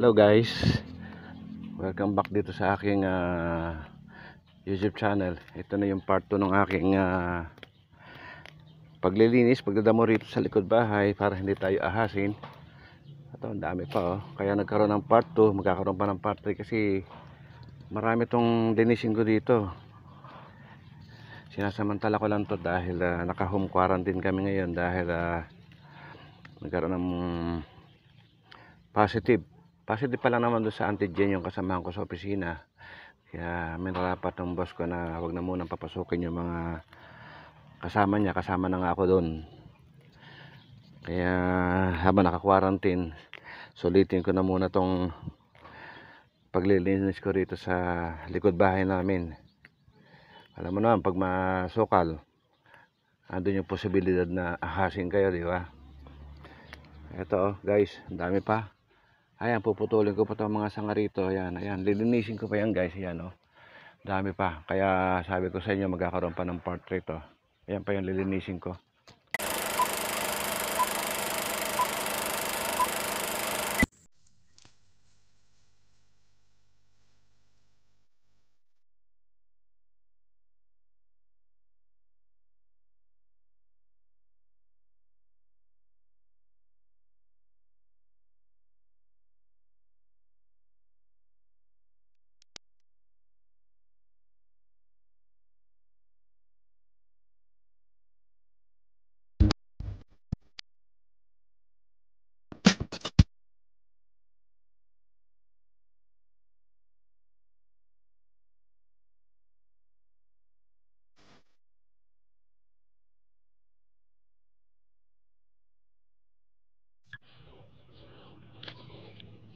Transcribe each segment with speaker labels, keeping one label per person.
Speaker 1: Hello guys, welcome back dito sa aking YouTube channel. Ito na yung part 2 ng aking paglilinis, pagdadamo rito sa likod bahay para hindi tayo ahasin. Ito, ang dami pa oh. Kaya nagkaroon ng part 2, magkakaroon pa ng part 3 kasi marami tong linisin ko dito. Sinasamantala ko lang to dahil naka-home quarantine kami ngayon dahil nagkaroon ng positive pa lang naman doon sa antigen yung kasamahan ko sa opisina. Kaya may narapat ng boss ko na wag na munang papasukin yung mga kasama niya. Kasama na nga ako doon. Kaya habang naka-quarantine, sulitin ko na muna tong paglilinis ko rito sa likod bahay namin. Alam mo naman, pag masukal, andun yung posibilidad na ahasin kayo, di ba? Ito guys, ang dami pa. Ayan, puputulin ko pa itong mga sanga rito. Ayan, lilinisin ko pa yan guys. Ayan, oh. Dami pa. Kaya sabi ko sa inyo, magkakaroon pa ng part 3 to. Ayan pa yung lilinisin ko.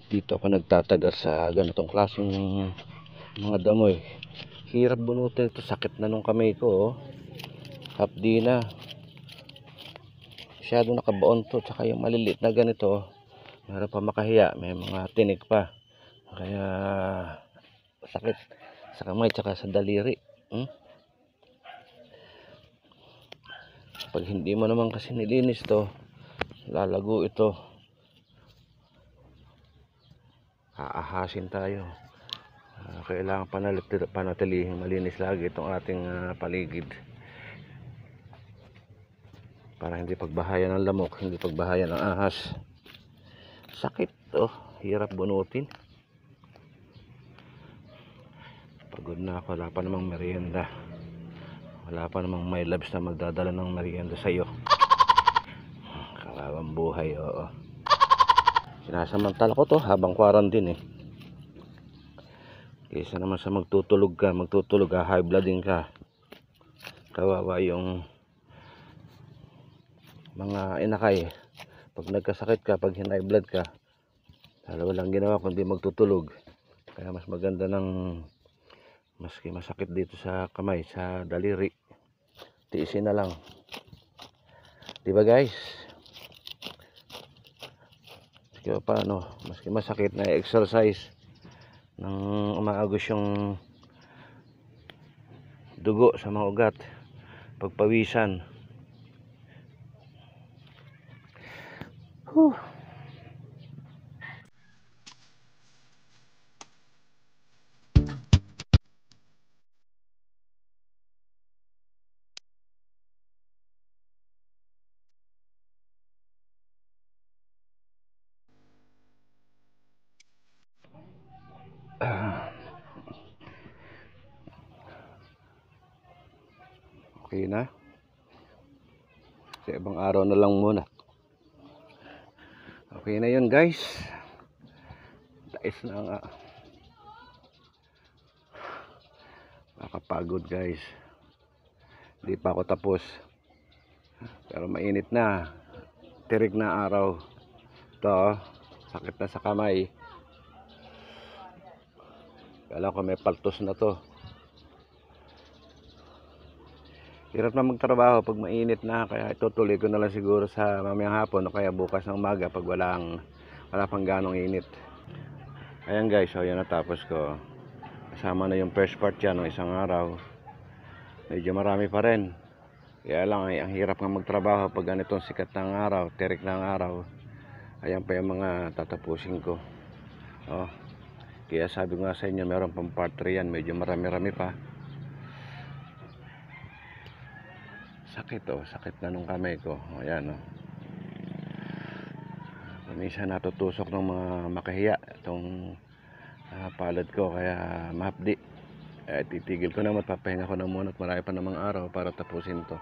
Speaker 1: Dito ako nagtataga sa ganitong klaseng mga damoy. Hirap bunutin ito. Sakit na nung kamay ko, oh. Hapdi na. Masyado nakabaon to. Tsaka yung maliliit na ganito, meron pa makahiya. May mga tinik pa. Kaya sakit sa kamay tsaka sa daliri. Pag hindi mo naman kasi nilinis to, lalago ito. Aahasin tayo. Kailangan panatilihin malinis lagi itong ating paligid para hindi pagbahayan ng lamok, hindi pagbahayan ng ahas. Sakit oh, hirap bunutin. Pagod na ako, wala pa namang merienda. Wala pa namang my loves na magdadala ng merienda sa'yo. Kawawang buhay, oo. Sinasamantala ko to habang quarantine eh. Kaysa naman sa magtutulog ka, high blooding ka. Kawawa yung mga inakay. Pag nagkasakit ka, pag high blood ka, lalo walang ginawa kundi magtutulog. Kaya mas maganda ng maski masakit dito sa kamay, sa daliri, tiisin na lang. Diba guys? Kaya paano, maski masakit na exercise nang umaagos yung dugo sa mga ugat, pagpawisan. Okay na. Sa ibang araw na lang muna. Okay na yun guys. Dais na nga. Nakapagod guys. Hindi pa ako tapos. Pero mainit na. Tirik na araw. Ito, sakit na sa kamay. Kala ko may paltos na to. Hirap na magtrabaho pag mainit na, kaya itutuloy ko na lang siguro sa mamayang hapon o kaya bukas ng umaga pag wala pang ganong init. Ayan guys, so yan natapos ko. Kasama na yung first part yan ng isang araw. Medyo marami pa rin. Kaya lang ang hirap nga magtrabaho pag ganitong sikat ng araw, terik ng araw. Ayan pa yung mga tatapusin ko. Oh, kaya sabi ko nga sa inyo, meron pang part 3 yan. Medyo marami-rami pa. Sakit oh, sakit na nung kamay ko. Ayan oh. Minsan natutusok ng mga makahiya itong palad ko, kaya mahapdi. Titigil ko na, magpapahinga ko na muna at marami pa namang araw para tapusin to.